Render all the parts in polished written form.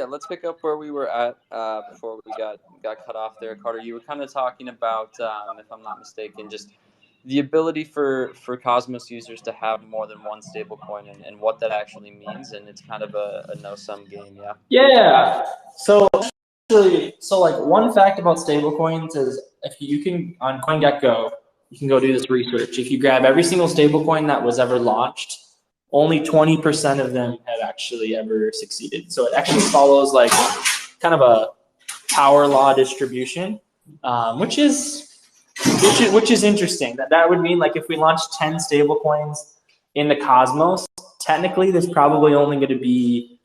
let's pick up where we were at before we got cut off there, Carter. You were kind of talking about, if I'm not mistaken, just the ability for Cosmos users to have more than one stablecoin and what that actually means, and it's kind of a no-sum game, yeah. Yeah. So actually, like one fact about stablecoins is if you can on CoinGecko, you can go do this research. If you grab every single stablecoin that was ever launched, only 20% of them have actually ever succeeded. So it actually follows like kind of a power law distribution, which is interesting. That would mean like if we launched 10 stablecoins in the Cosmos, technically there's probably only going to be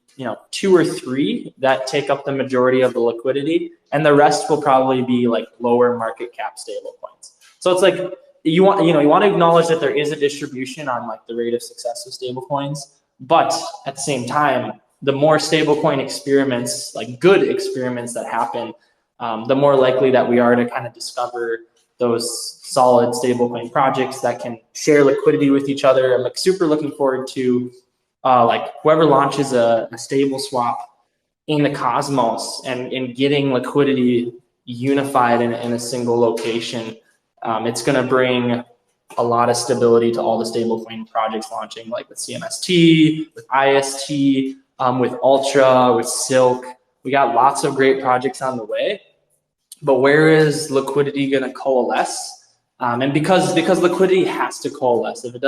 2 or 3 that take up the majority of the liquidity, and the rest will probably be like lower market cap stablecoins. So it's like you want to acknowledge that there is a distribution on like the rate of success of stablecoins, but at the same time, the more stablecoin experiments, like good experiments that happen, the more likely that we are to kind of discover those solid stablecoin projects that can share liquidity with each other. I'm like super looking forward to like whoever launches a stable swap in the Cosmos and in getting liquidity unified in a single location. It's going to bring a lot of stability to all the stablecoin projects launching, like with CMST, with IST, with Ultra, with Silk. We got lots of great projects on the way, but where is liquidity going to coalesce? And because liquidity has to coalesce, if it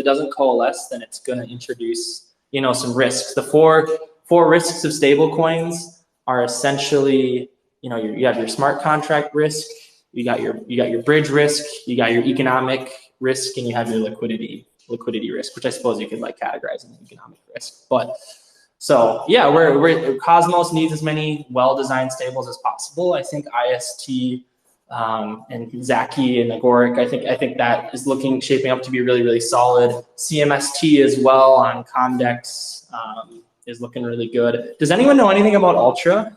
doesn't coalesce, then it's going to introduce some risks. The four risks of stablecoins are essentially you have your smart contract risk, you got your bridge risk, you got your economic risk, and you have your liquidity risk, which I suppose you could like categorize in economic risk. But so yeah, Cosmos needs as many well-designed stables as possible. I think IST and Zaki and Agoric, I think that is shaping up to be really, really solid. CMST as well on Comdex is looking really good. Does anyone know anything about Ultra?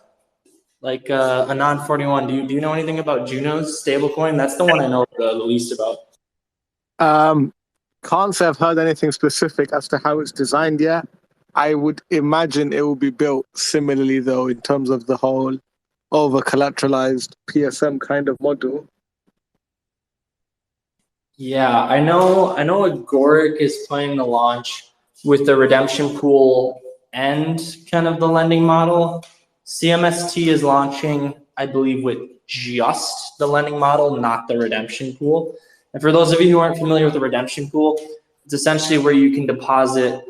Like Anand 41, do you know anything about Juno's stablecoin? That's the one I know the least about. Can't say I've heard anything specific as to how it's designed yet. I would imagine it will be built similarly though in terms of the whole over-collateralized PSM kind of model. Yeah, I know Agoric is planning to launch with the redemption pool and kind of the lending model. CMST is launching, I believe, with just the lending model, not the redemption pool. And for those of you who aren't familiar with the redemption pool, it's essentially where you can deposit,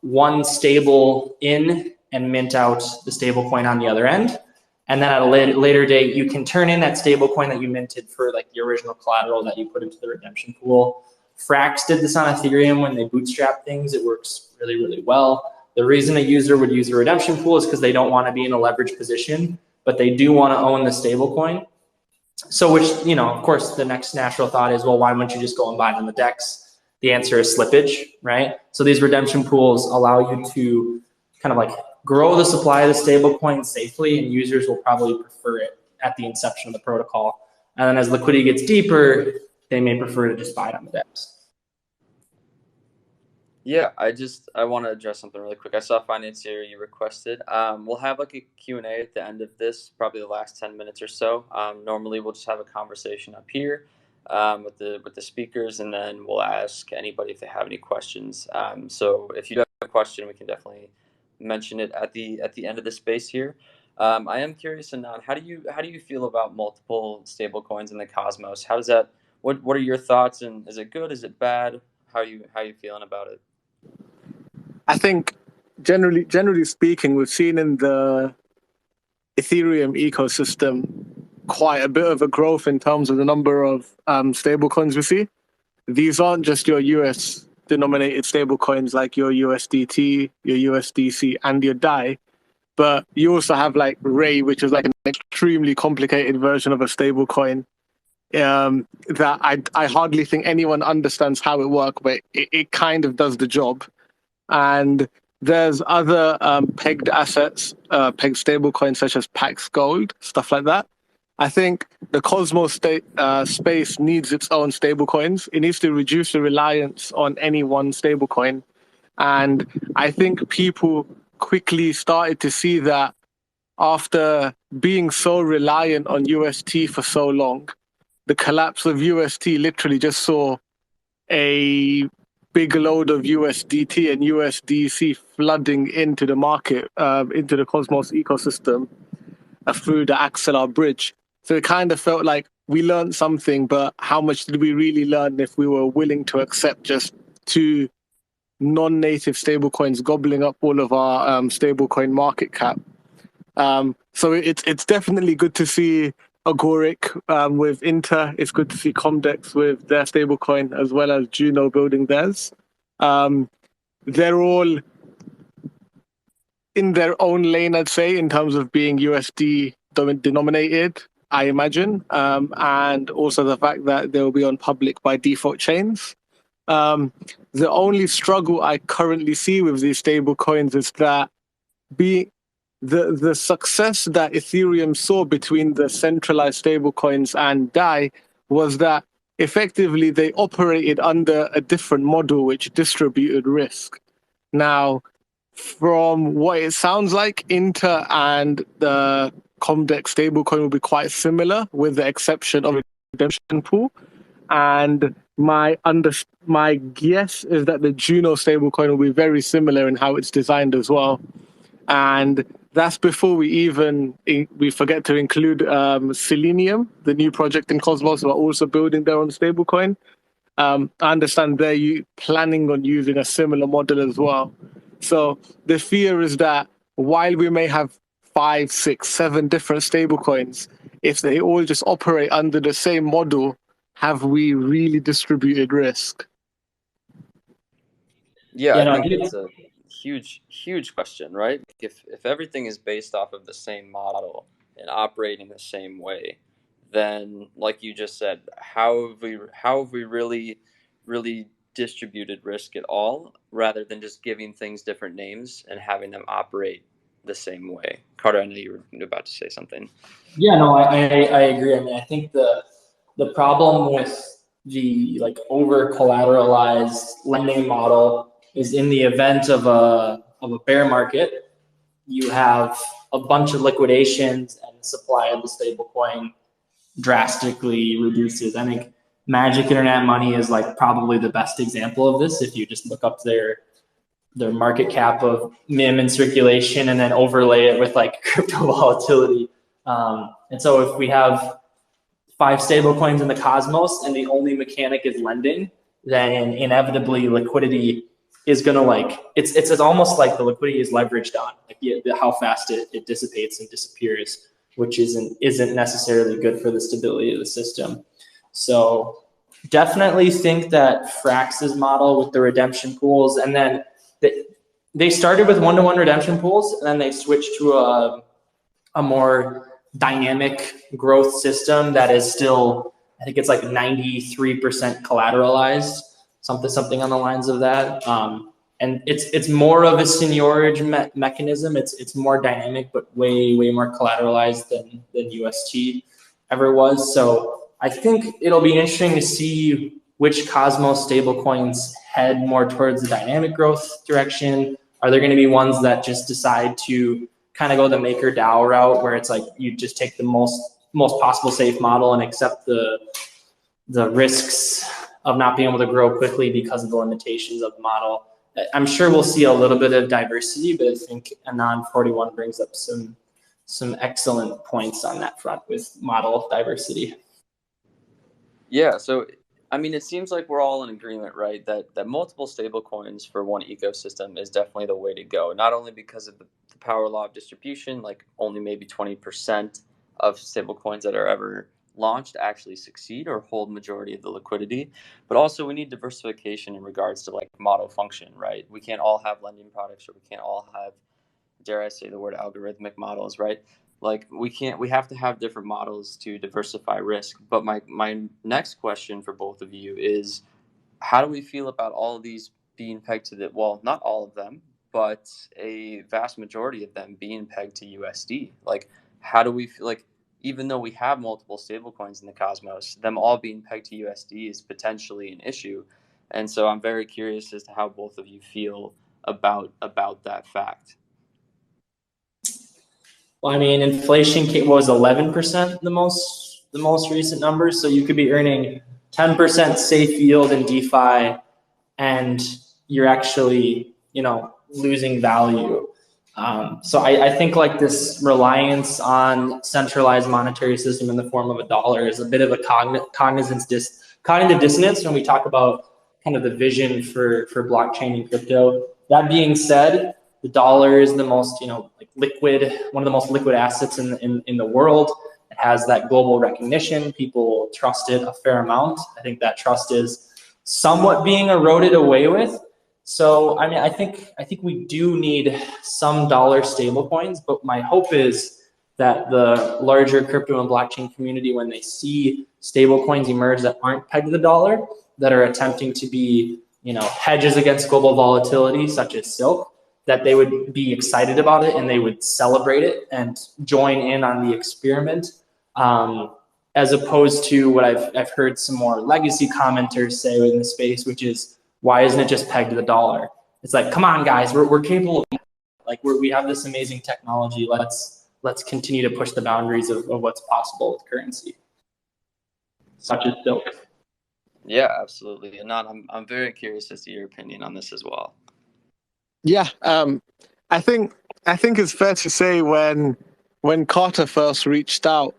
one stable in and mint out the stable coin on the other end. And then at a later date, you can turn in that stable coin that you minted for like the original collateral that you put into the redemption pool. Frax did this on Ethereum when they bootstrap things. It works really, really well. The reason a user would use a redemption pool is because they don't want to be in a leveraged position, but they do want to own the stable coin. So which, of course, the next natural thought is, well, why wouldn't you just go and buy it on the DEX? The answer is slippage, right? So these redemption pools allow you to kind of like grow the supply of the stable coin safely, and users will probably prefer it at the inception of the protocol. And then as liquidity gets deeper, they may prefer to just buy it on the DEX. Yeah, I want to address something really quick. I saw Financier you requested. We'll have like a Q&A at the end of this, probably the last 10 minutes or so. Normally we'll just have a conversation up here with the speakers, and then we'll ask anybody if they have any questions. So if you have a question, we can definitely mention it at the end of the space here. I am curious, Anand, how do you feel about multiple stable coins in the Cosmos? How does that? What are your thoughts? And is it good? Is it bad? How are you feeling about it? I think generally speaking, we've seen in the Ethereum ecosystem quite a bit of a growth in terms of the number of stablecoins we see. These aren't just your US denominated stablecoins like your USDT, your USDC, and your DAI, but you also have like Ray, which is like an extremely complicated version of a stablecoin that I hardly think anyone understands how it works, but it kind of does the job. And there's other pegged assets, pegged stablecoins such as Pax Gold, stuff like that. I think the Cosmos space needs its own stablecoins. It needs to reduce the reliance on any one stablecoin. And I think people quickly started to see that after being so reliant on UST for so long, the collapse of UST literally just saw a big load of USDT and USDC flooding into the market, into the Cosmos ecosystem through the Axelar bridge. So it kind of felt like we learned something, but how much did we really learn if we were willing to accept just two non-native stablecoins gobbling up all of our stablecoin market cap? So it's definitely good to see Agoric with Inter. It's good to see Comdex with their stablecoin as well as Juno building theirs. They're all in their own lane, I'd say, in terms of being USD denominated, I imagine, and also the fact that they'll be on public by default chains. The only struggle I currently see with these stablecoins is that the success that Ethereum saw between the centralized stablecoins and DAI was that effectively they operated under a different model which distributed risk. Now, from what it sounds like, Inter and the Comdex stablecoin will be quite similar, with the exception of a redemption pool. And my guess is that the Juno stablecoin will be very similar in how it's designed as well. And that's before we forget to include Selenium, the new project in Cosmos, who are also building their own stablecoin. I understand they're planning on using a similar model as well. So the fear is that while we may have 5, 6, 7 different stablecoins, if they all just operate under the same model, have we really distributed risk? Yeah, I think it's a huge question, right? If everything is based off of the same model and operating the same way, then like you just said, how have we really distributed risk at all, rather than just giving things different names and having them operate the same way? Carter, I know you were about to say something. Yeah, no, I agree. I mean, I think the problem with the over collateralized lending model is in the event of a bear market, you have a bunch of liquidations and the supply of the stablecoin drastically reduces. I think Magic Internet Money is probably the best example of this. If you just look up their market cap of MIM in circulation and then overlay it with crypto volatility. And so if we have 5 stablecoins in the Cosmos and the only mechanic is lending, then inevitably liquidity is going to it's almost like the liquidity is leveraged on how fast it dissipates and disappears, which isn't necessarily good for the stability of the system. So definitely think that Frax's model with the redemption pools, and then they started with one-to-one redemption pools, and then they switched to a more dynamic growth system that is still, I think it's 93% collateralized, something on the lines of that. And it's more of a seigniorage mechanism. It's more dynamic, but way more collateralized than UST ever was. So I think it'll be interesting to see which Cosmos stablecoins head more towards the dynamic growth direction. Are there going to be ones that just decide to kind of go the MakerDAO route, where it's you just take the most possible safe model and accept the risks of not being able to grow quickly because of the limitations of the model? I'm sure we'll see a little bit of diversity, but I think Anon 41 brings up some excellent points on that front with model diversity. Yeah, so I mean, it seems like we're all in agreement, right, that multiple stablecoins for one ecosystem is definitely the way to go. Not only because of the power law of distribution, only maybe 20% of stablecoins that are ever launched actually succeed or hold majority of the liquidity, but also we need diversification in regards to model function, right? We can't all have lending products, or we can't all have, dare I say the word, algorithmic models, right? We have to have different models to diversify risk. But my next question for both of you is, how do we feel about all of these being pegged to well, not all of them, but a vast majority of them being pegged to USD? How do we feel even though we have multiple stablecoins in the Cosmos, them all being pegged to USD is potentially an issue. And so I'm very curious as to how both of you feel about that fact. I mean, inflation was 11% the most recent number. So you could be earning 10% safe yield in DeFi, and you're actually, losing value. So I think like this reliance on centralized monetary system in the form of a dollar is a bit of a cognitive dissonance when we talk about kind of the vision for blockchain and crypto. That being said, the dollar is the most, one of the most liquid assets in the world. It has that global recognition. People trust it a fair amount. I think that trust is somewhat being eroded away with. So, I mean, I think we do need some dollar stablecoins, but my hope is that the larger crypto and blockchain community, when they see stablecoins emerge that aren't pegged to the dollar, that are attempting to be, hedges against global volatility, such as Silk, that they would be excited about it and they would celebrate it and join in on the experiment, as opposed to what I've heard some more legacy commenters say in the space, which is, why isn't it just pegged to the dollar? It's like, come on, guys, we're capable of, like, we have this amazing technology. Let's continue to push the boundaries of what's possible with currency, such as Silk. Yeah, absolutely. And I'm very curious as to your opinion on this as well. Yeah, I think it's fair to say when Carter first reached out,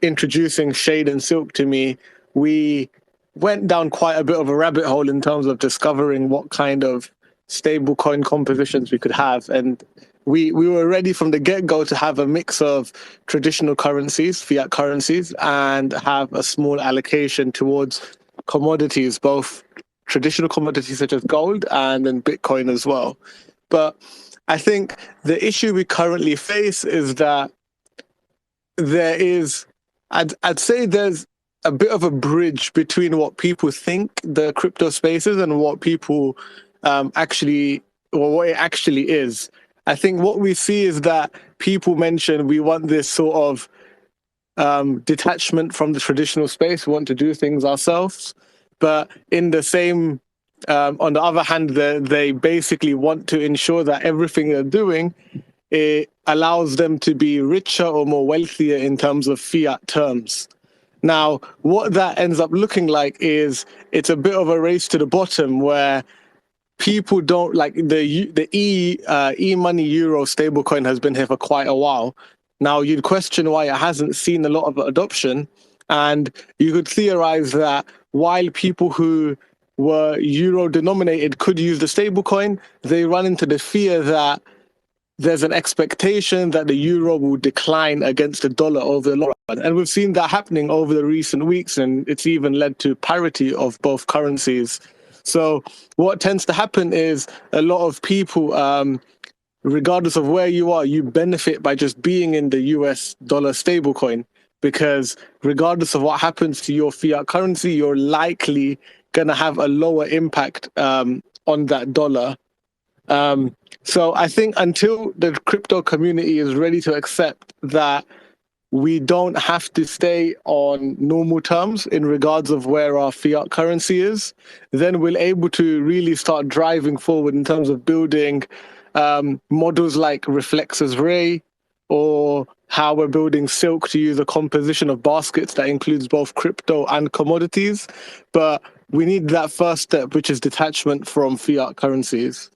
introducing Shade and Silk to me, we went down quite a bit of a rabbit hole in terms of discovering what kind of stablecoin compositions we could have, and we were ready from the get-go to have a mix of traditional currencies, fiat currencies, and have a small allocation towards commodities, both traditional commodities such as gold and then Bitcoin as well. But I think the issue we currently face is that I'd say there's a bit of a bridge between what people think the crypto space is and what people what it actually is. I think what we see is that people mention we want this sort of detachment from the traditional space. We want to do things ourselves. But in the same, on the other hand, they basically want to ensure that everything they're doing, it allows them to be richer or more wealthier in terms of fiat terms. Now, what that ends up looking like is it's a bit of a race to the bottom where people don't like the e-money euro stablecoin has been here for quite a while. Now, you'd question why it hasn't seen a lot of adoption. And you could theorize that while people who were euro denominated could use the stablecoin, they run into the fear that there's an expectation that the euro will decline against the dollar over the long run. And we've seen that happening over the recent weeks, and it's even led to parity of both currencies. So what tends to happen is a lot of people, regardless of where you are, you benefit by just being in the US dollar stablecoin, because regardless of what happens to your fiat currency, you're likely going to have a lower impact on that dollar. So I think until the crypto community is ready to accept that we don't have to stay on normal terms in regards of where our fiat currency is, then we're able to really start driving forward in terms of building models like Reflexes Ray, or how we're building Silk to use a composition of baskets that includes both crypto and commodities. But we need that first step, which is detachment from fiat currencies.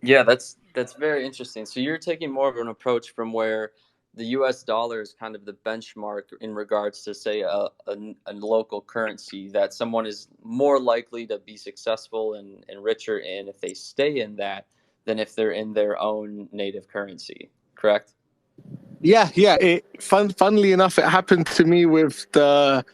Yeah, that's very interesting. So you're taking more of an approach from where the U.S. dollar is kind of the benchmark in regards to, say, a local currency that someone is more likely to be successful and richer in if they stay in that than if they're in their own native currency, correct? Yeah. Funnily enough, it happened to me with the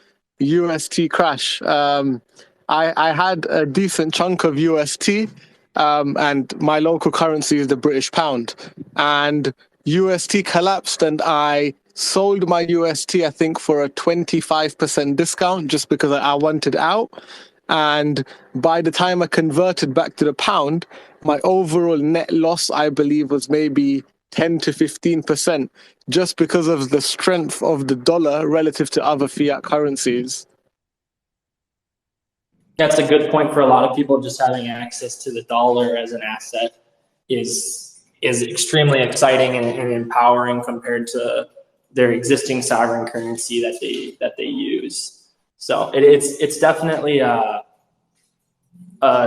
UST crash. I had a decent chunk of UST, and my local currency is the British pound. And UST collapsed, and I sold my UST, I think, for a 25% discount just because I wanted out. And by the time I converted back to the pound, my overall net loss, I believe, was maybe 10 to 15%, just because of the strength of the dollar relative to other fiat currencies. That's a good point for a lot of people, just having access to the dollar as an asset. is extremely exciting and empowering compared to their existing sovereign currency that they use. So it's definitely a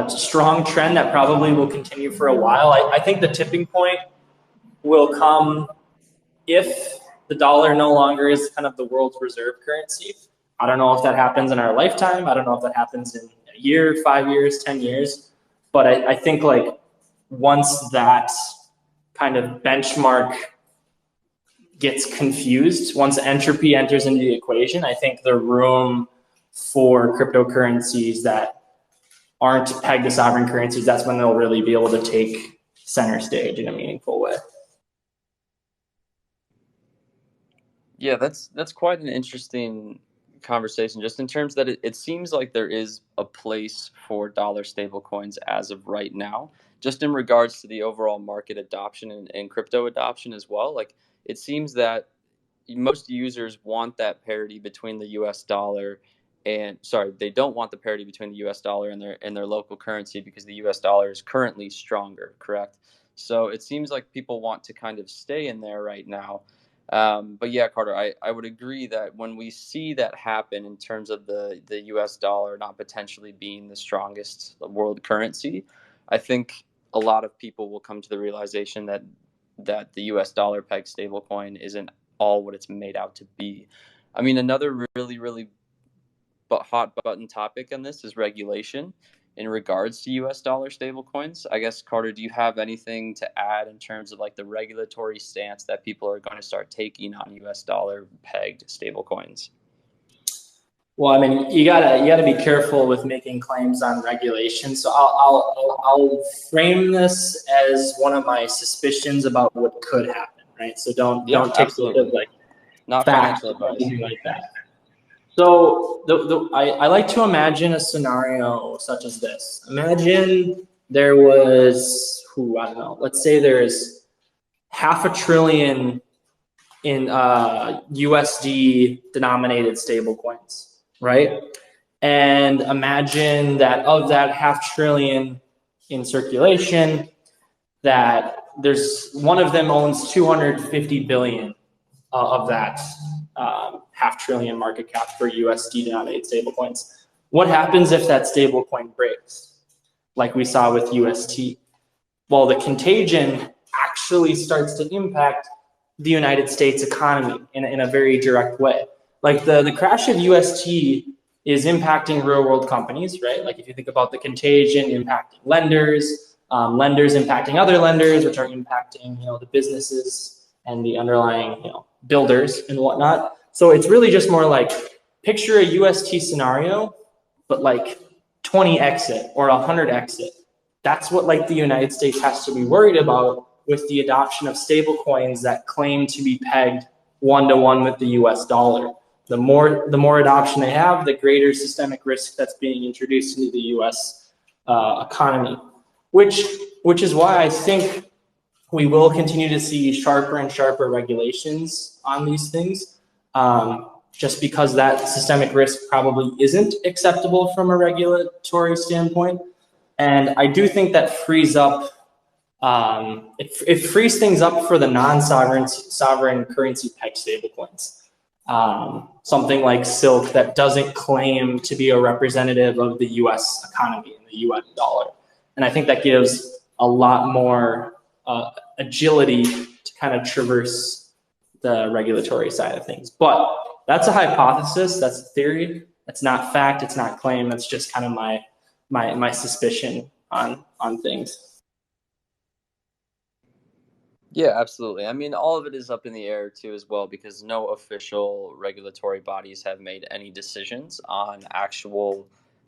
strong trend that probably will continue for a while. I think the tipping point will come if the dollar no longer is kind of the world's reserve currency. I don't know if that happens in our lifetime. I don't know if that happens in a year, 5 years, 10 years. But I think like once that kind of benchmark gets confused, once entropy enters into the equation, I think the room for cryptocurrencies that aren't pegged to sovereign currencies, that's when they'll really be able to take center stage in a meaningful way. Yeah, that's quite an interesting conversation, just in terms that it seems like there is a place for dollar stablecoins as of right now, just in regards to the overall market adoption and crypto adoption as well. Like it seems that most users want that parity between the US dollar and sorry, they don't want the parity between the US dollar and their local currency because the US dollar is currently stronger, correct? So it seems like people want to kind of stay in there right now. But yeah, Carter, I would agree that when we see that happen in terms of the US dollar not potentially being the strongest world currency, I think a lot of people will come to the realization that the US dollar peg stablecoin isn't all what it's made out to be. I mean, another really hot button topic on this is regulation in regards to US dollar stablecoins. I guess, Carter, do you have anything to add in terms of like the regulatory stance that people are going to start taking on US dollar pegged stablecoins? Well, I mean, you gotta be careful with making claims on regulation. So I'll frame this as one of my suspicions about what could happen, right? So don't take it as like not fact financial advice, anything like that. So I like to imagine a scenario such as this. Imagine there was I don't know. Let's say there's $500 billion in USD denominated stablecoins, right? And imagine that of that $500 billion in circulation, that there's one of them owns 250 billion of that $500 billion market cap for USD denominated stablecoins. What happens if that stablecoin breaks, like we saw with UST? Well, the contagion actually starts to impact the United States economy in a very direct way. Like the crash of UST is impacting real world companies, right? Like if you think about the contagion impacting lenders, lenders impacting other lenders, which are impacting the businesses and the underlying builders and whatnot. So it's really just more like picture a UST scenario, but like 20x it or 100x it. That's what like the United States has to be worried about with the adoption of stable coins that claim to be pegged one-to-one with the US dollar. The more adoption they have, the greater systemic risk that's being introduced into the US economy, which is why I think we will continue to see sharper and sharper regulations on these things, just because that systemic risk probably isn't acceptable from a regulatory standpoint. And I do think that frees up, it frees things up for the sovereign currency pegged stablecoins. Something like Silk that doesn't claim to be a representative of the US economy and the US dollar. And I think that gives a lot more agility to kind of traverse the regulatory side of things. But that's a hypothesis, that's a theory, that's not fact, it's not claim, that's just kind of my suspicion on things. Yeah, absolutely. I mean, all of it is up in the air too, as well, because no official regulatory bodies have made any decisions on actual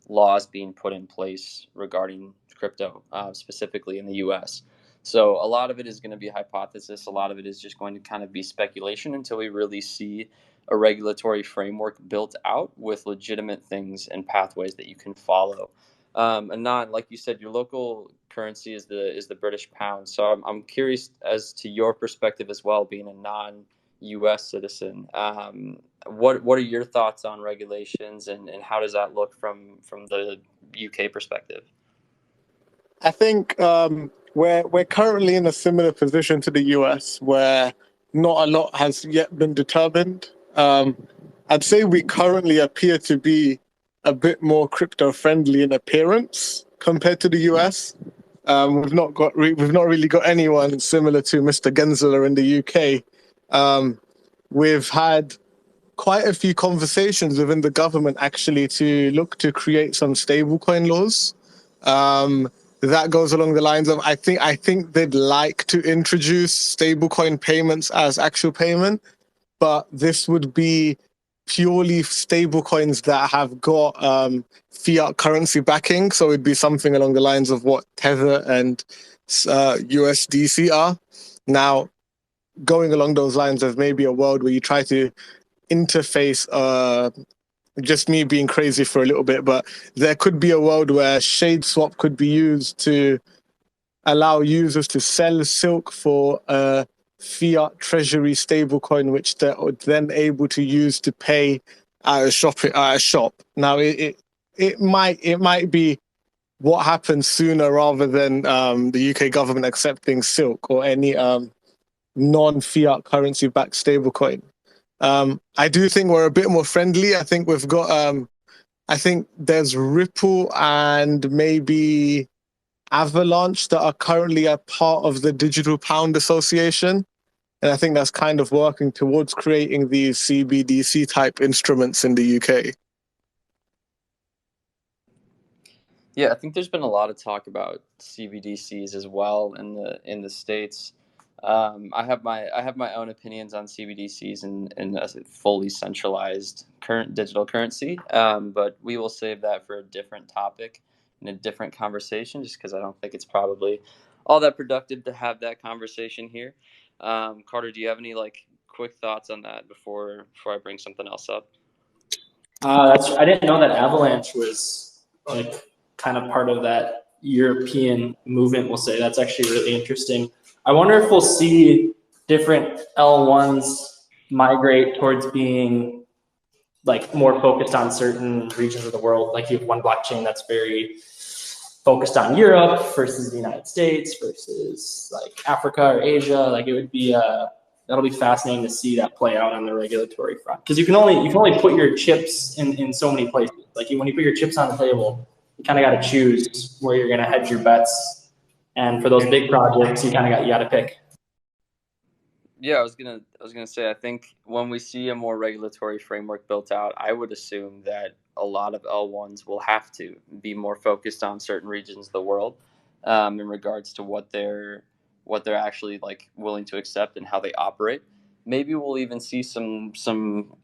laws being put in place regarding crypto, specifically in the U.S. So a lot of it is going to be hypothesis. A lot of it is just going to kind of be speculation until we really see a regulatory framework built out with legitimate things and pathways that you can follow. And not like you said, your local currency is the British pound. So I'm curious as to your perspective as well, being a non-U.S. citizen. What are your thoughts on regulations and how does that look from the UK perspective? I think we're currently in a similar position to the US, where not a lot has yet been determined. I'd say we currently appear to be a bit more crypto friendly in appearance compared to the US. We've not really got anyone similar to Mr. Gensler in the UK. We've had quite a few conversations within the government actually to look to create some stablecoin laws. That goes along the lines of I think they'd like to introduce stablecoin payments as actual payment, but this would be purely stablecoins that have got fiat currency backing. So it'd be something along the lines of what Tether and USDC are. Now, going along those lines of maybe a world where you try to interface, just me being crazy for a little bit, but there could be a world where Shade Swap could be used to allow users to sell Silk for a fiat treasury stablecoin, which they're then able to use to pay at a shop. Now, it might be what happens sooner rather than the UK government accepting Silk or any non-fiat currency backed stablecoin. I do think we're a bit more friendly. I think we've got, I think there's Ripple and maybe Avalanche that are currently a part of the Digital Pound Association. And I think that's kind of working towards creating these CBDC type instruments in the UK. Yeah, I think there's been a lot of talk about CBDCs as well in the states. I have my own opinions on CBDCs and a fully centralized current digital currency, but we will save that for a different topic in a different conversation, just because I don't think it's probably all that productive to have that conversation here. Carter, do you have any like quick thoughts on that before I bring something else up? I didn't know that Avalanche was like kind of part of that European movement. We'll say that's actually really interesting. I wonder if we'll see different L1s migrate towards being like more focused on certain regions of the world. Like you have one blockchain that's very focused on Europe versus the United States versus like Africa or Asia. Like it would be that'll be fascinating to see that play out on the regulatory front, because you can only put your chips in so many places. Like when you put your chips on the table, you kind of got to choose where you're going to hedge your bets. And for those big projects, you got to pick. Yeah, I was gonna say, I think when we see a more regulatory framework built out, I would assume that a lot of L1s will have to be more focused on certain regions of the world, in regards to what they're actually like willing to accept and how they operate. Maybe we'll even see some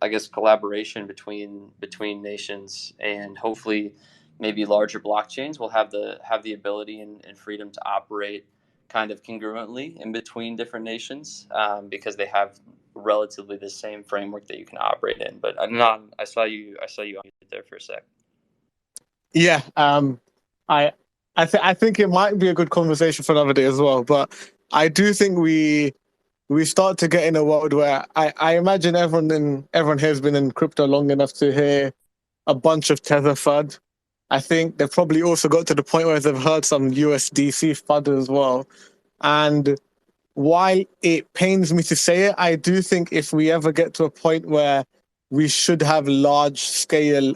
I guess collaboration between nations, and hopefully maybe larger blockchains will have the ability and freedom to operate kind of congruently in between different nations, because they have relatively the same framework that you can operate in. But Adnan, I saw you unmuted there for a sec. Yeah, I think it might be a good conversation for another day as well. But I do think we start to get in a world where I imagine everyone here has been in crypto long enough to hear a bunch of Tether FUD. I think they've probably also got to the point where they've heard some USDC FUD as well. And while it pains me to say it, I do think if we ever get to a point where we should have large scale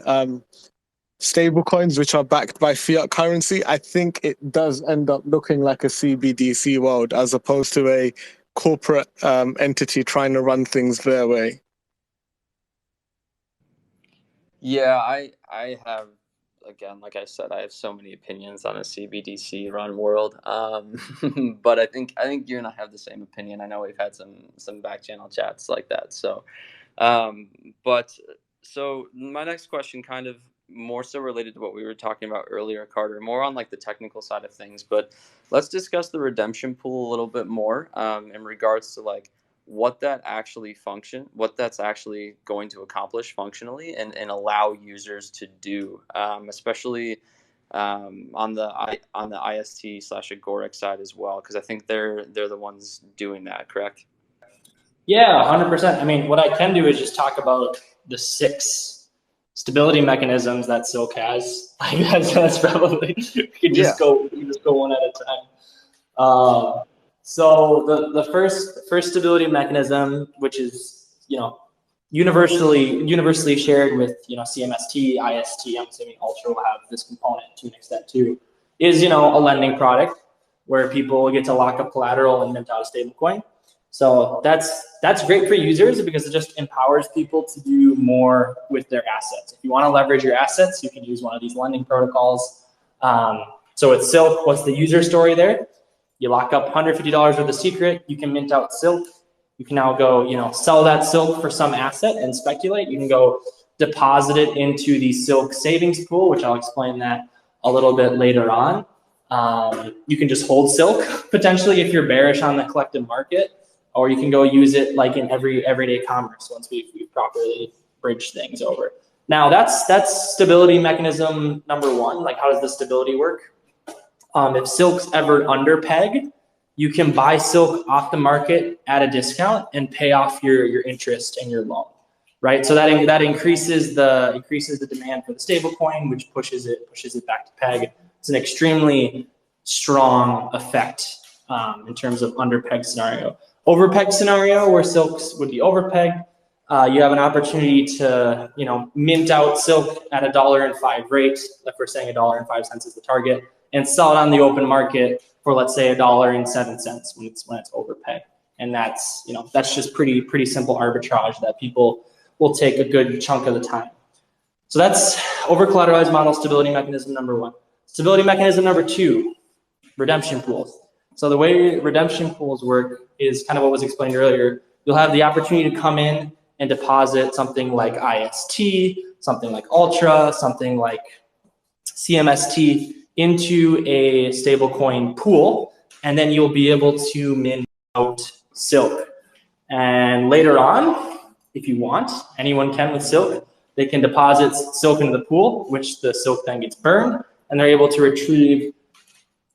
stablecoins which are backed by fiat currency, I think it does end up looking like a CBDC world as opposed to a corporate entity trying to run things their way. Yeah, I have, again, like I said, I have so many opinions on a CBDC run world. But I think you and I have the same opinion. I know we've had some back channel chats like that. So, but so my next question kind of more so related to what we were talking about earlier, Carter, more on like the technical side of things. But let's discuss the redemption pool a little bit more, in regards to like what that's actually going to accomplish functionally, and allow users to do, especially on the IST/Agoric side as well, because I think they're the ones doing that, correct? Yeah, 100%. I mean, what I can do is just talk about the 6 stability mechanisms that Silk has. I guess that's probably, we can just go one at a time. So the first stability mechanism, which is, you know, universally shared with, you know, CMST, IST, I'm assuming Ultra will have this component to an extent too, is, you know, a lending product where people get to lock up collateral and mint out a stable coin. So that's great for users because it just empowers people to do more with their assets. If you want to leverage your assets, you can use one of these lending protocols. So with Silk, what's the user story there? You lock up $150 worth of secret, you can mint out Silk. You can now go, you know, sell that Silk for some asset and speculate. You can go deposit it into the Silk savings pool, which I'll explain that a little bit later on. You can just hold Silk potentially if you're bearish on the collective market, or you can go use it like in everyday commerce once we've properly bridged things over. Now that's stability mechanism number one. Like, how does the stability work? If Silk's ever under peg, you can buy Silk off the market at a discount and pay off your interest and your loan, right? So that increases the demand for the stable coin, which pushes it back to peg. It's an extremely strong effect in terms of under peg scenario. Over peg scenario, where Silks would be over peg, you have an opportunity to, you know, mint out Silk at $1.05 rate, if we're saying $1.05 is the target, and sell it on the open market for, let's say, $1.07 when it's over peg. And that's, you know, that's just pretty simple arbitrage that people will take a good chunk of the time. So that's over collateralized model stability mechanism number one. Stability mechanism number two, redemption pools. So the way redemption pools work is kind of what was explained earlier. You'll have the opportunity to come in and deposit something like IST, something like Ultra, something like CMST into a stablecoin pool, and then you'll be able to mint out Silk. And later on, if you want, anyone can with Silk, they can deposit Silk into the pool, which the Silk then gets burned, and they're able to retrieve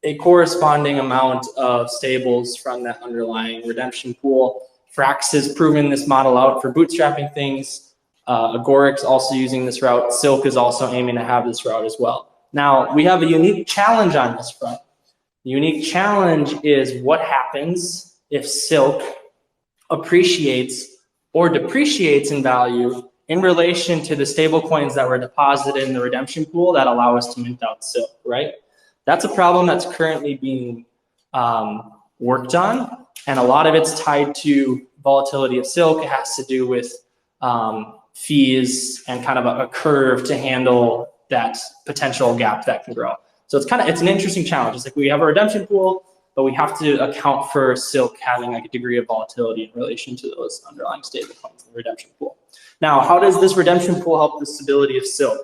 a corresponding amount of stables from that underlying redemption pool. Frax has proven this model out for bootstrapping things. Agoric's also using this route. Silk is also aiming to have this route as well. Now, we have a unique challenge on this front. The unique challenge is what happens if Silk appreciates or depreciates in value in relation to the stable coins that were deposited in the redemption pool that allow us to mint out Silk, right? That's a problem that's currently being worked on, and a lot of it's tied to volatility of Silk. It has to do with fees and kind of a curve to handle that potential gap that can grow. So it's an interesting challenge. It's like we have a redemption pool, but we have to account for Silk having like a degree of volatility in relation to those underlying stable coins in the redemption pool. Now, how does this redemption pool help the stability of Silk?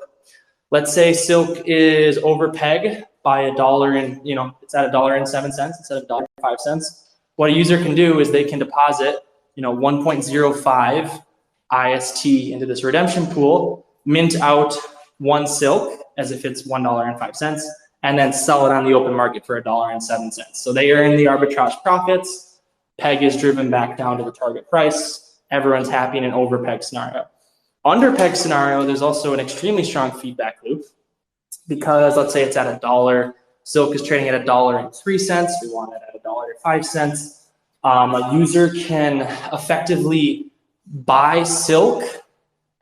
Let's say Silk is over peg by $1 and, you know, it's at $1.07 instead of $1.05. What a user can do is they can deposit, you know, 1.05 IST into this redemption pool, mint out one Silk as if it's $1.05, and then sell it on the open market for $1.07. So they earn the arbitrage profits. Peg is driven back down to the target price. Everyone's happy in an over peg scenario. Under peg scenario, there's also an extremely strong feedback loop because let's say it's at $1. Silk is trading at $1.03. We want it at $1.05. A user can effectively buy Silk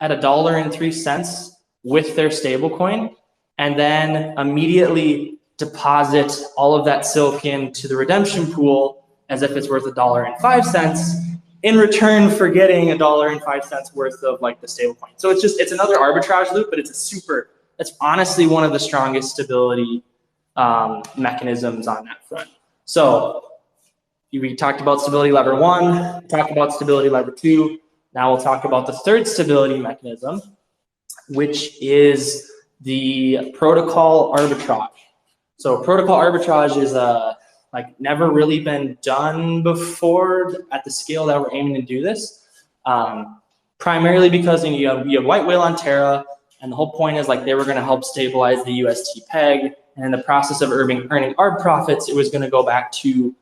at $1.03 with their stablecoin, and then immediately deposit all of that Silk into the redemption pool as if it's worth $1.05 in return for getting $1.05 worth of like the stablecoin. So it's another arbitrage loop, but it's honestly one of the strongest stability mechanisms on that front. So we talked about stability lever one, talked about stability lever two. Now we'll talk about the third stability mechanism, which is the protocol arbitrage. So protocol arbitrage is like never really been done before at the scale that we're aiming to do this. Primarily because you have White Whale on Terra, and the whole point is like they were going to help stabilize the UST peg, and in the process of earning ARB profits, it was going to go back to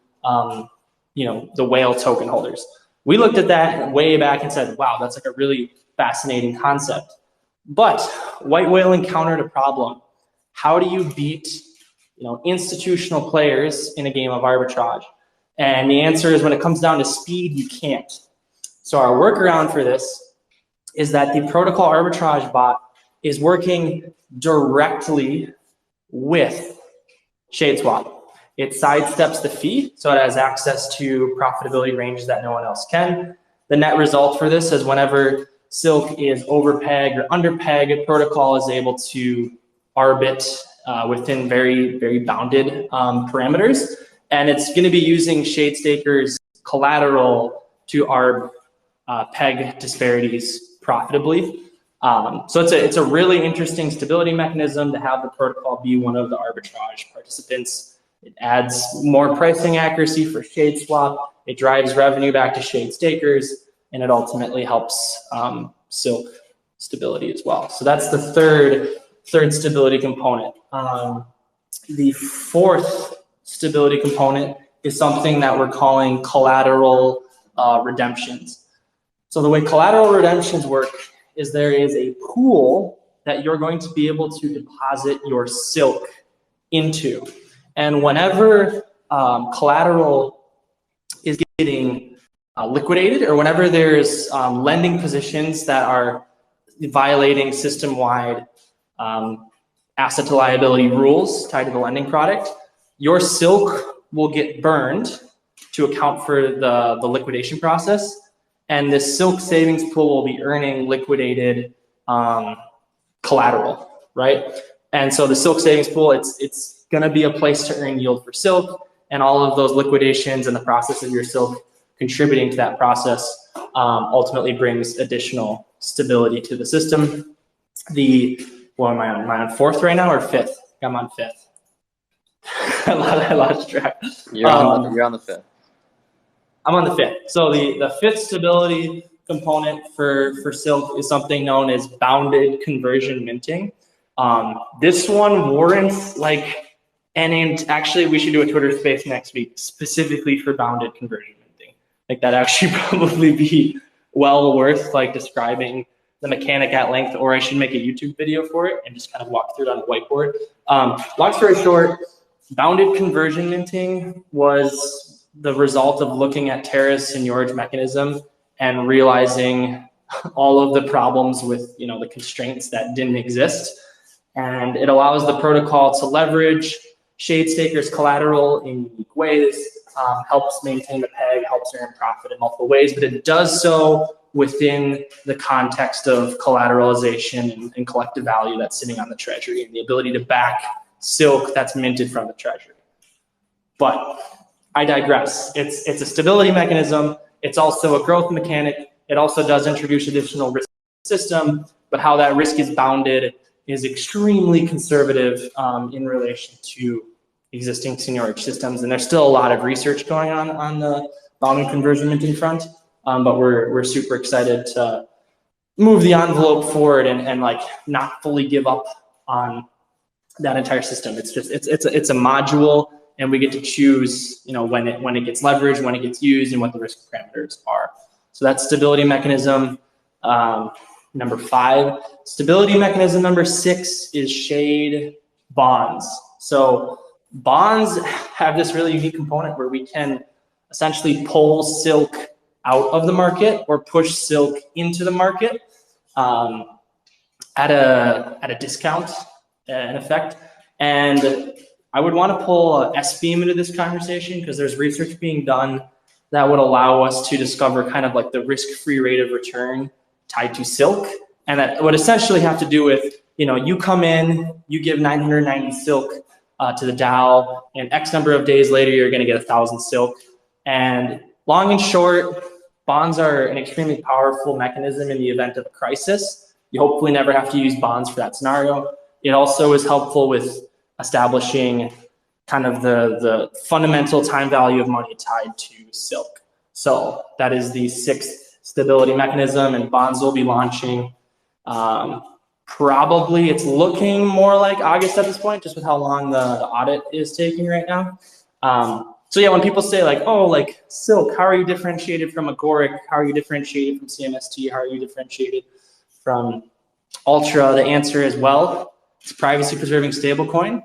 you know, the whale token holders. We looked at that way back and said, wow, that's like a really fascinating concept. But white whale encountered a problem. How do you beat, institutional players in a game of arbitrage? And the answer is, when it comes down to speed, you can't. So our workaround for this is that the protocol arbitrage bot is working directly with ShadeSwap. It sidesteps the fee, so it has access to profitability ranges that no one else can. The net result for this is whenever Silk is over peg or under peg, protocol is able to arbit within very, very bounded parameters. And it's going to be using ShadeStaker's collateral to arb peg disparities profitably. So it's a really interesting stability mechanism to have the protocol be one of the arbitrage participants. It adds more pricing accuracy for ShadeSwap. It drives revenue back to ShadeStakers, and it ultimately helps Silk stability as well. So that's the third stability component. The fourth stability component is something that we're calling collateral redemptions. So the way collateral redemptions work is there is a pool that you're going to be able to deposit your Silk into. And whenever collateral is getting liquidated, or whenever there's lending positions that are violating system-wide asset to liability rules tied to the lending product, your Silk will get burned to account for the liquidation process. And this Silk savings pool will be earning liquidated collateral, right? And so the Silk savings pool, it's going to be a place to earn yield for Silk, and all of those liquidations and the process of your Silk contributing to that process ultimately brings additional stability to the system. What am I on? Am I on fourth right now or fifth? I'm on fifth. I lost track. You're on the fifth. I'm on the fifth. So the fifth stability component for Silk is something known as bounded conversion minting. This one warrants and actually we should do a Twitter space next week specifically for bounded conversion minting. That actually probably be well worth describing the mechanic at length, or I should make a YouTube video for it and just kind of walk through it on a whiteboard. Long story short, bounded conversion minting was the result of looking at Terra's seigniorage mechanism and realizing all of the problems with the constraints that didn't exist. And it allows the protocol to leverage ShadeStaker's collateral in unique ways, helps maintain the peg, helps earn profit in multiple ways, but it does so within the context of collateralization and collective value that's sitting on the treasury, and the ability to back Silk that's minted from the treasury. But I digress. It's a stability mechanism. It's also a growth mechanic. It also does introduce additional risk to the system, but how that risk is bounded is extremely conservative in relation to existing seigniorage systems. And there's still a lot of research going on the bounded conversion minting front, but we're super excited to move the envelope forward and not fully give up on that entire system. It's a module, and we get to choose when it gets leveraged, when it gets used, and what the risk parameters are. So that's stability mechanism number 5. Stability mechanism number 6 is Shade bonds. So bonds have this really unique component where we can essentially pull Silk out of the market or push Silk into the market at a discount in effect. And I would want to pull S-Beam into this conversation because there's research being done that would allow us to discover kind of the risk-free rate of return tied to Silk. And that would essentially have to do with, you come in, you give 990 Silk to the DAO, and X number of days later, you're going to get 1,000 Silk. And long and short, bonds are an extremely powerful mechanism in the event of a crisis. You hopefully never have to use bonds for that scenario. It also is helpful with establishing kind of the fundamental time value of money tied to Silk. So that is the 6th stability mechanism, and bonds will be launching. Probably it's looking more like August at this point, just with how long the audit is taking right now. So yeah, when people say Silk, how are you differentiated from Agoric? How are you differentiated from CMST? How are you differentiated from Ultra, the answer is, well, it's a privacy-preserving stablecoin.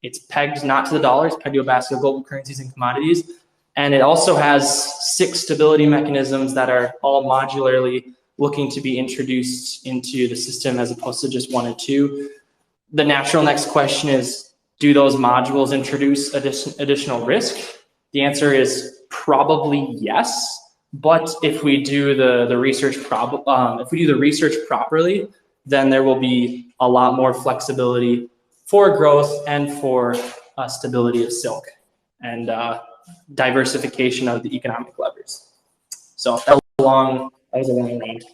It's pegged not to the dollar, it's pegged to a basket of global currencies and commodities. And it also has 6 stability mechanisms that are all modularly looking to be introduced into the system as opposed to just 1 and 2. The natural next question is, do those modules introduce additional risk? The answer is probably yes. But if we do the research properly, then there will be a lot more flexibility for growth and for stability of silk and diversification of the economic levers. So that was a long rant.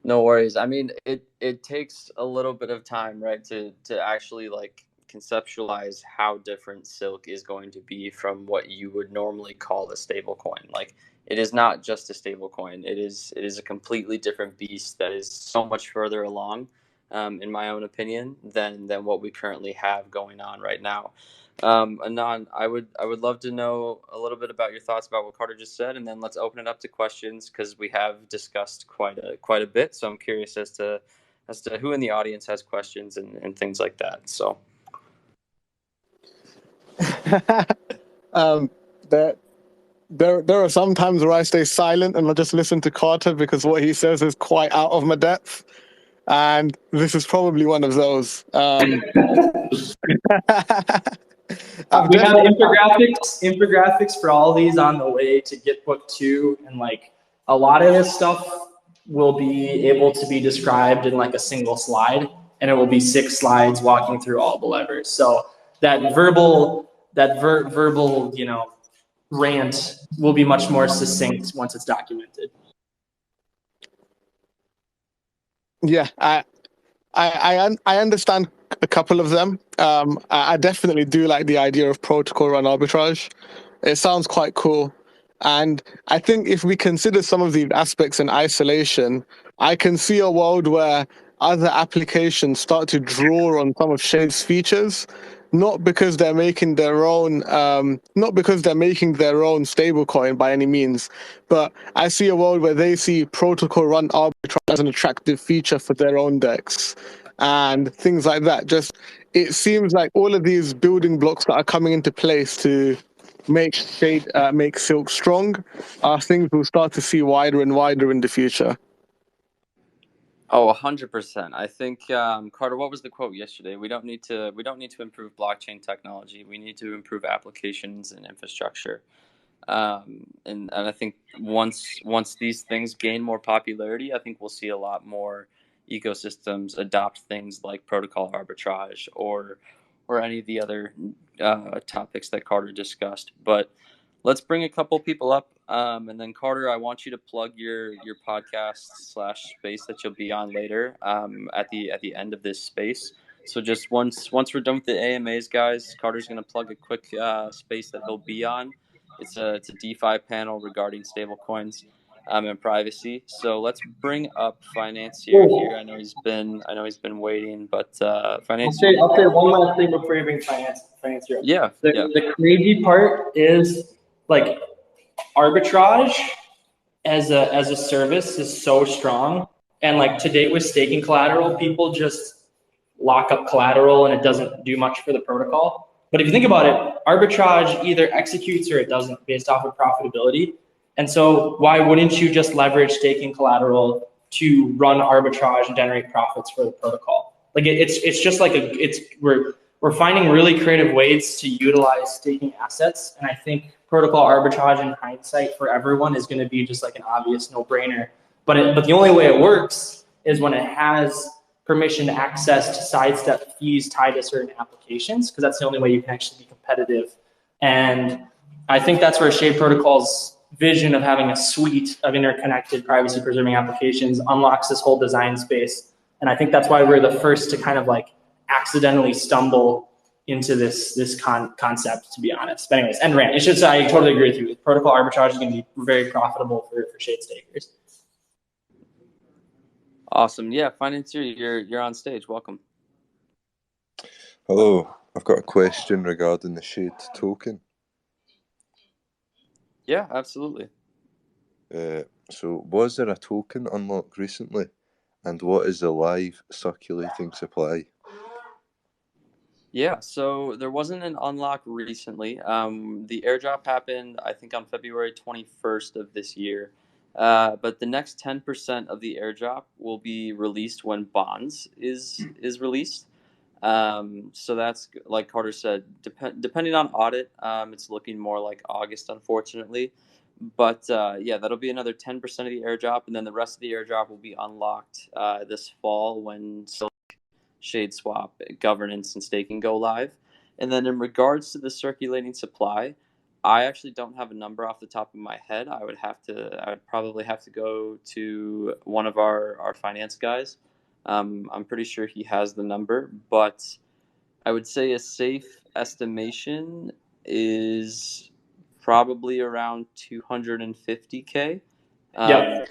No worries. I mean, it takes a little bit of time, right, to actually like conceptualize how different silk is going to be from what you would normally call a stable coin. Like, it is not just a stable coin. It is a completely different beast that is so much further along, in my own opinion, than what we currently have going on right now. Anon, I would love to know a little bit about your thoughts about what Carter just said, and then let's open it up to questions because we have discussed quite a bit. So I'm curious as to who in the audience has questions and things like that. So there are some times where I stay silent and I just listen to Carter because what he says is quite out of my depth, and this is probably one of those. We have infographics for all these on the way to get book 2, and like a lot of this stuff will be able to be described in like a single slide, and it will be 6 slides walking through all the levers. So that verbal rant will be much more succinct once it's documented. Yeah, I understand a couple of them. I definitely do like the idea of protocol run arbitrage. It sounds quite cool. And I think if we consider some of these aspects in isolation, I can see a world where other applications start to draw on some of Shade's features, not because they're making their own stablecoin by any means, but I see a world where they see protocol run arbitrage as an attractive feature for their own decks and things like that. Just, it seems like all of these building blocks that are coming into place to make Silk strong are things we'll start to see wider and wider in the future. Oh, 100%. I think Carter, what was the quote yesterday? We don't need to improve blockchain technology. We need to improve applications and infrastructure. And I think once these things gain more popularity, I think we'll see a lot more ecosystems adopt things like protocol arbitrage or any of the other topics that Carter discussed. But let's bring a couple people up, and then Carter, I want you to plug your podcast / space that you'll be on later at the end of this space. So just once we're done with the AMAs, guys, Carter's going to plug a quick space that he'll be on. It's a DeFi panel regarding stablecoins and privacy. So let's bring up Financier here. I know he's been waiting, but Financier. I'll say one last thing before you bring Financier. Yeah. The crazy part is like arbitrage as a service is so strong, and like to date with staking collateral, people just lock up collateral and it doesn't do much for the protocol. But if you think about it, arbitrage either executes or it doesn't based off of profitability. And so why wouldn't you just leverage staking collateral to run arbitrage and generate profits for the protocol? Like it's just like we're finding really creative ways to utilize staking assets. And I think protocol arbitrage in hindsight for everyone is going to be just like an obvious no-brainer. But the only way it works is when it has permission to access to sidestep fees tied to certain applications, because that's the only way you can actually be competitive. And I think that's where Shade Protocol's vision of having a suite of interconnected privacy-preserving applications unlocks this whole design space. And I think that's why we're the first to kind of like accidentally stumble into this concept, to be honest. But anyways, end rant. I totally agree with you. Protocol arbitrage is going to be very profitable for Shade stakers. Awesome. Yeah, Financier, you're on stage. Welcome. Hello. I've got a question regarding the Shade token. Yeah, absolutely. So was there a token unlocked recently And what is the live circulating supply? Yeah, so there wasn't an unlock recently. The airdrop happened, I think, on February 21st of this year. But the next 10% of the airdrop will be released when bonds is released. So that's like Carter said, depending on audit, it's looking more like August, unfortunately. But yeah, that'll be another 10% of the airdrop, and then the rest of the airdrop will be unlocked this fall when Shade Swap governance and staking go live. And then in regards to the circulating supply, I actually don't have a number off the top of my head. I would probably have to go to one of our finance guys. I'm pretty sure he has the number, but I would say a safe estimation is probably around 250K. Yep.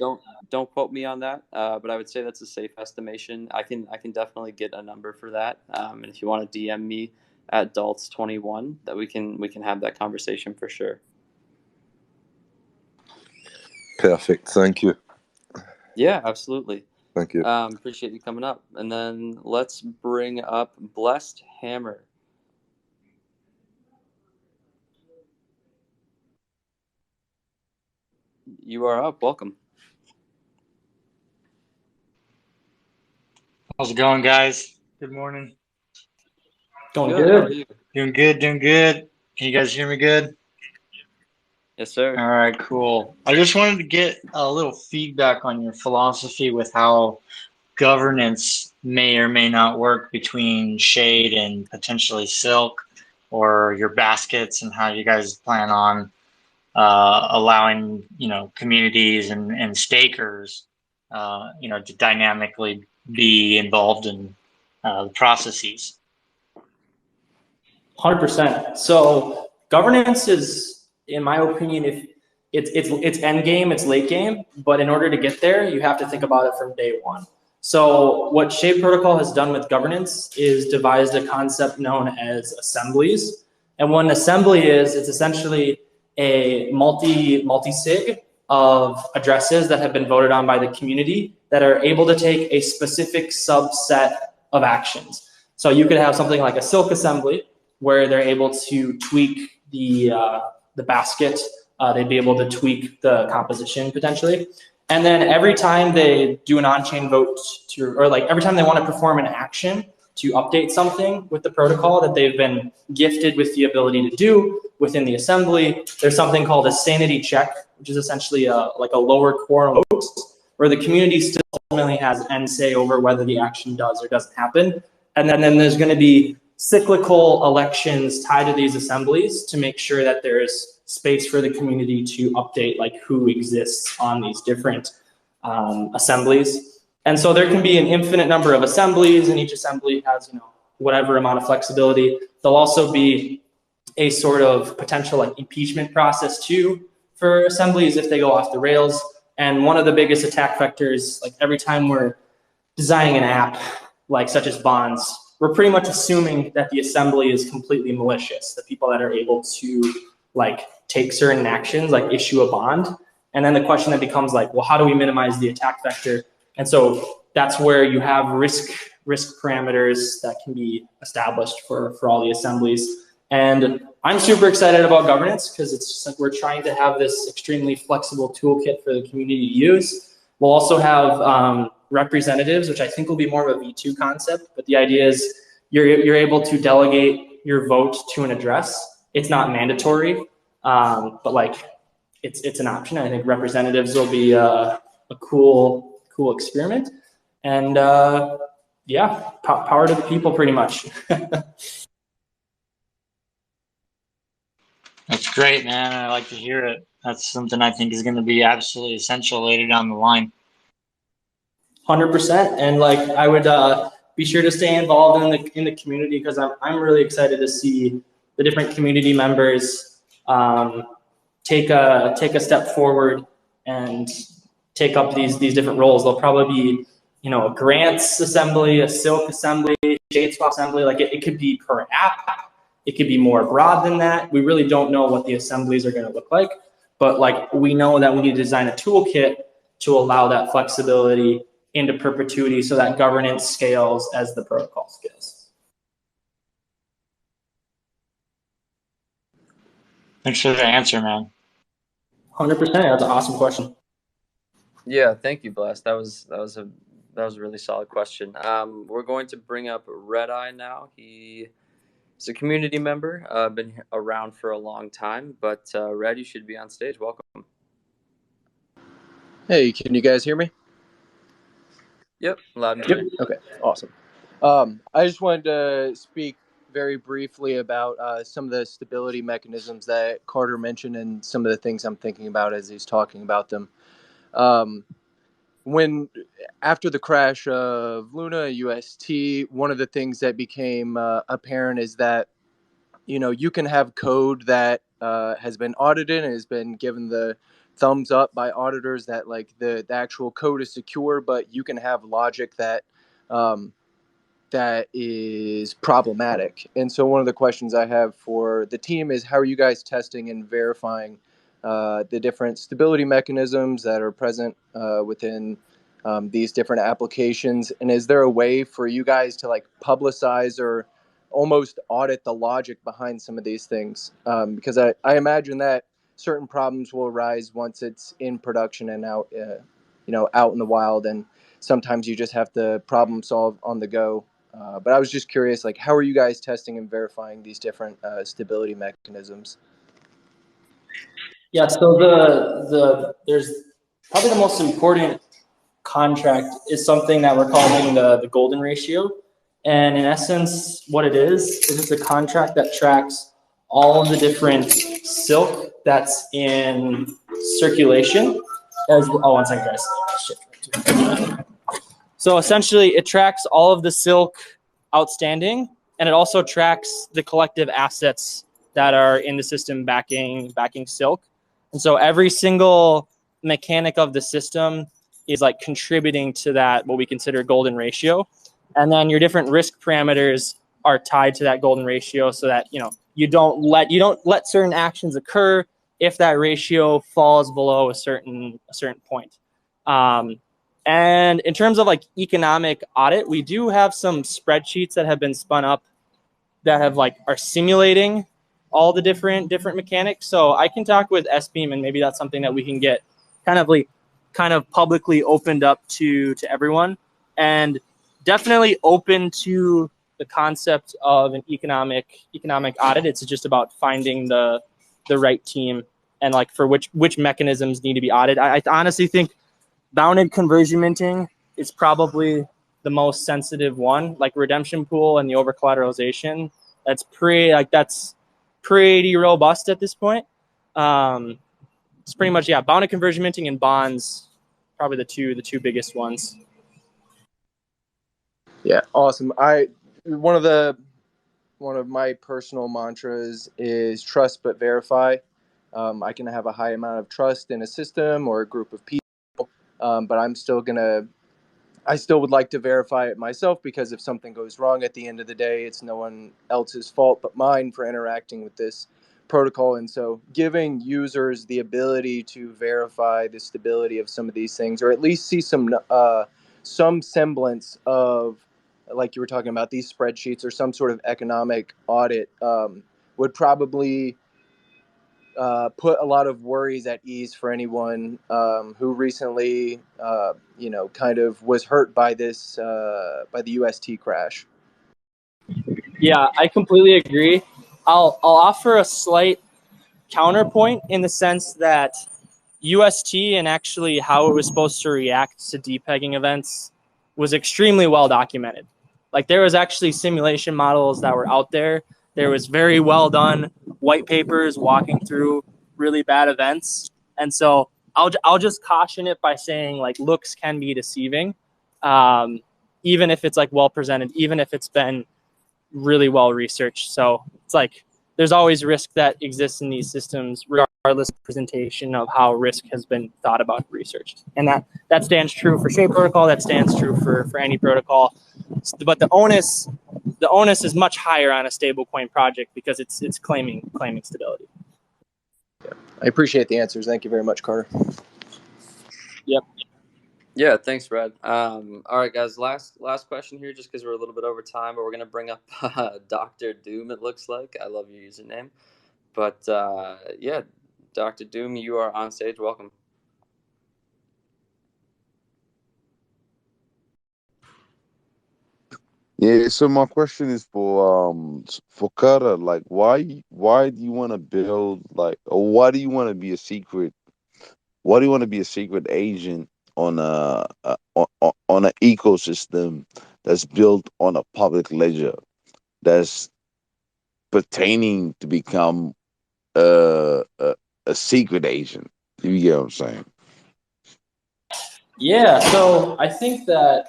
Don't quote me on that, but I would say that's a safe estimation. I can definitely get a number for that. And if you want to DM me at Daltz21, that we can have that conversation for sure. Perfect. Thank you. Yeah, absolutely. Thank you. Appreciate you coming up. And then let's bring up Blessed Hammer. You are up. Welcome. How's it going, guys? Good morning. Going Good. good. How are you? Doing good, doing good. Can you guys hear me good? Yes, sir. All right, cool. I just wanted to get a little feedback on your philosophy with how governance may or may not work between Shade and potentially Silk, or your baskets, and how you guys plan on allowing, communities and stakers, to dynamically be involved in the processes. 100%. So governance is, in my opinion, if it's end game, it's late game, but in order to get there, you have to think about it from day one. So what Shade Protocol has done with governance is devised a concept known as assemblies. And what an assembly is, it's essentially a multi-sig of addresses that have been voted on by the community that are able to take a specific subset of actions. So you could have something like a Silk assembly, where they're able to tweak the basket. They'd be able to tweak the composition potentially. And then every time they do an on-chain vote every time they want to perform an action to update something with the protocol that they've been gifted with the ability to do within the assembly, there's something called a sanity check, which is essentially like a lower quorum vote, where the community still ultimately has end say over whether the action does or doesn't happen. And then there's going to be cyclical elections tied to these assemblies to make sure that there's space for the community to update like who exists on these different assemblies. And so there can be an infinite number of assemblies, and each assembly has whatever amount of flexibility. There'll also be a sort of potential like impeachment process too for assemblies if they go off the rails. And one of the biggest attack vectors, like every time we're designing an app, like such as bonds, we're pretty much assuming that the assembly is completely malicious, the people that are able to like take certain actions, like issue a bond. And then the question that becomes like, well, how do we minimize the attack vector? And so that's where you have risk parameters that can be established for all the assemblies. And I'm super excited about governance because it's just like we're trying to have this extremely flexible toolkit for the community to use. We'll also have representatives, which I think will be more of a V2 concept, but the idea is you're able to delegate your vote to an address. It's not mandatory, but like it's an option. I think representatives will be a cool experiment, and yeah, power to the people, pretty much. That's great, man. I like to hear it. That's something I think is going to be absolutely essential later down the line. 100%, and like I would be sure to stay involved in the community, because I'm really excited to see the different community members take a step forward and take up these different roles. There'll probably be a grants assembly, a Silk assembly, Shade Swap assembly. Like it could be per app. It could be more broad than that. We really don't know what the assemblies are going to look like, but like we know that we need to design a toolkit to allow that flexibility into perpetuity so that governance scales as the protocol scales. Thanks for the answer, man. 100%. That's an awesome question. Yeah, thank you, Blast. That was a really solid question. We're going to bring up Red Eye now. He's a community member, been around for a long time, but Red, you should be on stage. Welcome. Hey, can you guys hear me? Yep, loud and clear. Okay, awesome. I just wanted to speak very briefly about some of the stability mechanisms that Carter mentioned and some of the things I'm thinking about as he's talking about them. After the crash of Luna, UST, one of the things that became apparent is that, you can have code that has been audited and has been given the thumbs up by auditors that like the actual code is secure, but you can have logic that that is problematic. And so one of the questions I have for the team is, how are you guys testing and verifying the different stability mechanisms that are present within these different applications? And is there a way for you guys to like publicize or almost audit the logic behind some of these things? Because I imagine that certain problems will arise once it's in production and out, out in the wild. And sometimes you just have to problem solve on the go. But I was just curious, like, how are you guys testing and verifying these different stability mechanisms? Yeah, so there's probably the most important contract is something that we're calling the golden ratio. And in essence, what it is it's a contract that tracks all of the different silk that's in circulation. One second, guys. Shit. So essentially, it tracks all of the silk outstanding, and it also tracks the collective assets that are in the system backing silk. And so every single mechanic of the system is like contributing to that, what we consider golden ratio. And then your different risk parameters are tied to that golden ratio so that, you don't let certain actions occur if that ratio falls below a certain point. And in terms of like economic audit, we do have some spreadsheets that have been spun up that have are simulating all the different mechanics. So I can talk with SBeam, and maybe that's something that we can get kind of publicly opened up to everyone, and definitely open to the concept of an economic audit. It's just about finding the right team and for which mechanisms need to be audited. I honestly think bounded conversion minting is probably the most sensitive one, like redemption pool and the over collateralization. That's pretty robust at this point. It's pretty much, bounded conversion minting and bonds, probably the two biggest ones. Yeah, awesome. One of my personal mantras is trust but verify. I can have a high amount of trust in a system or a group of people, but I still would like to verify it myself, because if something goes wrong at the end of the day, it's no one else's fault but mine for interacting with this protocol. And so giving users the ability to verify the stability of some of these things, or at least see some semblance of, like you were talking about, these spreadsheets or some sort of economic audit, would probably put a lot of worries at ease for anyone who recently, kind of was hurt by this, by the UST crash. Yeah, I completely agree. I'll offer a slight counterpoint in the sense that UST and actually how it was supposed to react to depegging events was extremely well documented. There was actually simulation models that were out there. There was very well done white papers walking through really bad events. And so I'll just caution it by saying looks can be deceiving, even if it's well presented, even if it's been really well researched. So it's there's always risk that exists in these systems, regardless of presentation of how risk has been thought about and researched. And that stands true for Shape protocol. That stands true for any protocol. But the onus is much higher on a stablecoin project because it's claiming stability. I appreciate the answers. Thank you very much, Carter. Yep. Yeah, thanks, Red. All right, guys. Last question here, just because we're a little bit over time, but we're gonna bring up Doctor Doom. It looks like I love your username, but yeah, Doctor Doom, you are on stage. Welcome. Yeah, so my question is for Kara, like why do you want to build like or why do you want to be a secret why do you want to be a secret agent on on an ecosystem that's built on a public ledger that's pertaining to become a secret agent? You get what I'm saying? Yeah, so I think that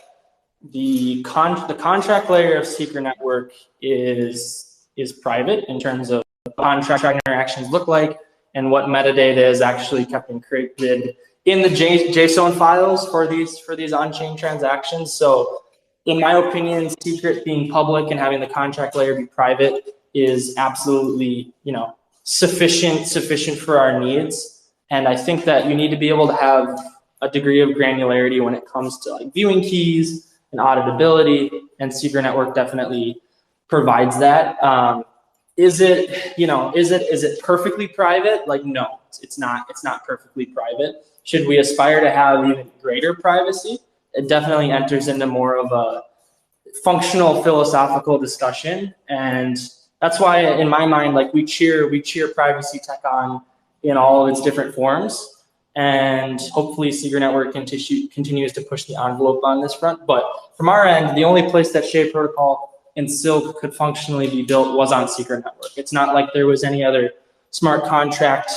the contract layer of Secret Network is private in terms of what contract interactions look like and what metadata is actually kept encrypted in the JSON files for these on-chain transactions. So in my opinion, Secret being public and having the contract layer be private is absolutely, sufficient for our needs. And I think that you need to be able to have a degree of granularity when it comes to like viewing keys and auditability, and Secret Network definitely provides that. Is it perfectly private? Like, no, it's not. It's not perfectly private. Should we aspire to have even greater privacy? It definitely enters into more of a functional philosophical discussion, and that's why, in my mind, like we cheer privacy tech on in all of its different forms. And hopefully Secret Network continues to push the envelope on this front. But from our end, the only place that Shade Protocol and Silk could functionally be built was on Secret Network. It's not like there was any other smart contract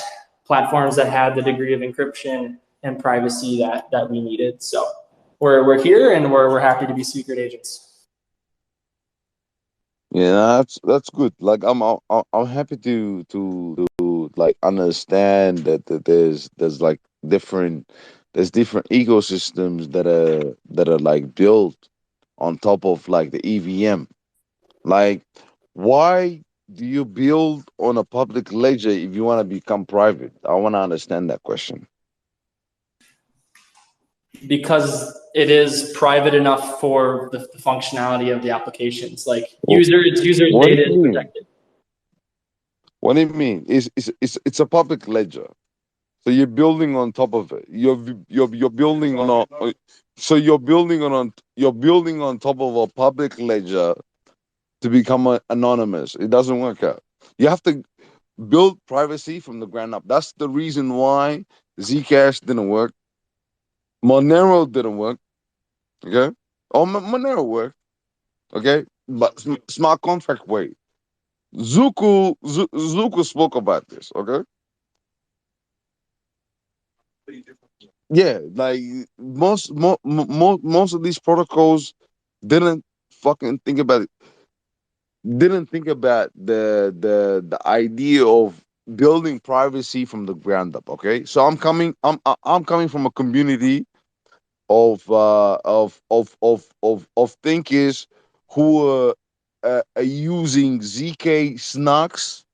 platforms that had the degree of encryption and privacy that we needed. So we're here and we're happy to be secret agents. Yeah, that's good. Like I'm happy to like understand that there's like different ecosystems that are like built on top of like the EVM. Like, why do you build on a public ledger if you want to become private? I want to understand that question. Because it is private enough for the functionality of the applications. Like Wh- users What do data you is mean? protected. What do you mean? It's a public ledger. So you're building on top of it. You're building so you're building on top of a public ledger to become anonymous. It doesn't work out. You have to build privacy from the ground up. That's the reason why Zcash didn't work. Monero didn't work. Okay. Oh, Monero worked. Okay, but smart contract way. Zuku spoke about this. Okay. Yeah, like most of these protocols didn't fucking think about it. Didn't think about the idea of building privacy from the ground up. Okay, so I'm coming from a community of thinkers who are using ZK snarks.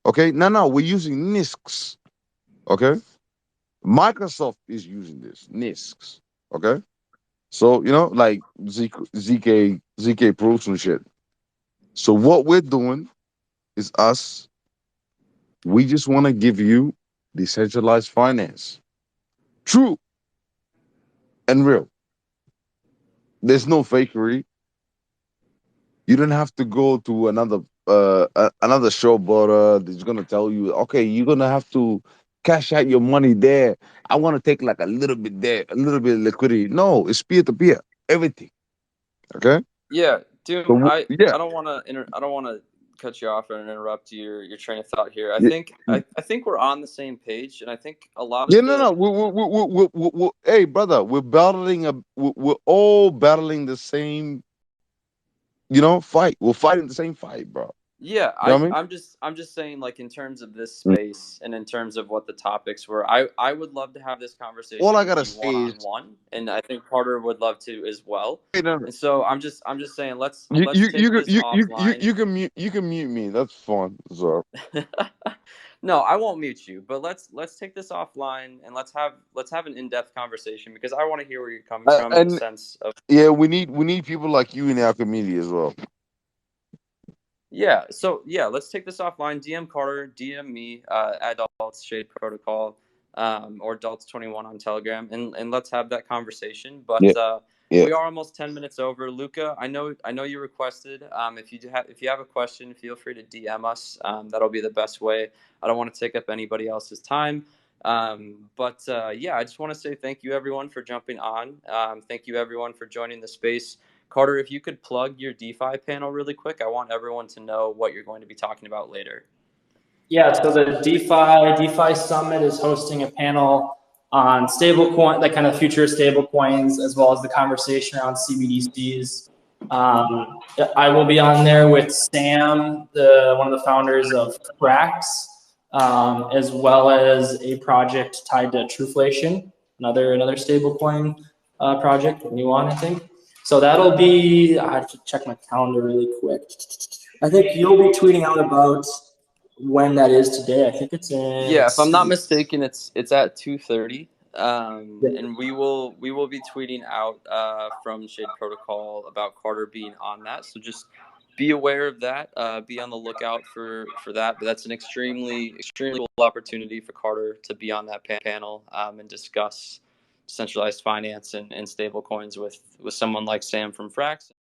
Okay, no, we're using NISCs. Okay, Microsoft is using this NISCs. Okay, so like ZK proofs and shit. So what we're doing is us. We just want to give you decentralized finance, true and real. There's no fakery. You don't have to go to another showboater that's gonna tell you, okay, you're gonna have to cash out your money there. I want to take like a little bit there, a little bit of liquidity. No, it's peer to peer, everything. Okay. Yeah, Doom. So yeah, I don't want to I don't want to cut you off and interrupt your train of thought here. yeah, I think we're on the same page, and I think a lot yeah. of No, the no. Hey, brother, we're battling we're all battling the same, fight. We're fighting the same fight, bro. Yeah, You know what I mean? I'm just saying, like, in terms of this space and in terms of what the topics were, I would love to have this All I conversation with gotta you one say on is, one, and I think Carter would love to as well. hey, no, no. And so I'm just saying, You let's you you take can this offline. you can mute me. That's fine. So No, I won't mute you, but let's take this offline and let's have an in-depth conversation because I want to hear where you're coming from in the and sense of. yeah, we need people like you in our community as well. Yeah, so yeah, let's take this offline. DM Carter, DM me, Adults Shade Protocol, or Adults21 on Telegram, and let's have that conversation. But Yeah, yeah. we are almost 10 minutes over. Luca, I know you requested. If you have a question, feel free to DM us. That'll be the best way. I don't want to take up anybody else's time. But yeah, I just want to say thank you everyone for jumping on. Thank you everyone for joining the space. Carter, if you could plug your DeFi panel really quick, I want everyone to know what you're going to be talking about later. Yeah, so the DeFi Summit is hosting a panel on stablecoin, like kind of future stablecoins, as well as the conversation around CBDCs. I will be on there with Sam, one of the founders of Frax, as well as a project tied to Truflation, another stablecoin project, a new one, I think. So that'll be. I have to check my calendar really quick. I think you'll be tweeting out about when that is today. I think it's in. Yeah, if I'm not mistaken, it's at 2:30. Yeah. And we will be tweeting out from Shade Protocol about Carter being on that. So just be aware of that. Be on the lookout for that. But that's an extremely cool opportunity for Carter to be on that panel and discuss centralized finance and stable coins with someone like Sam from Frax.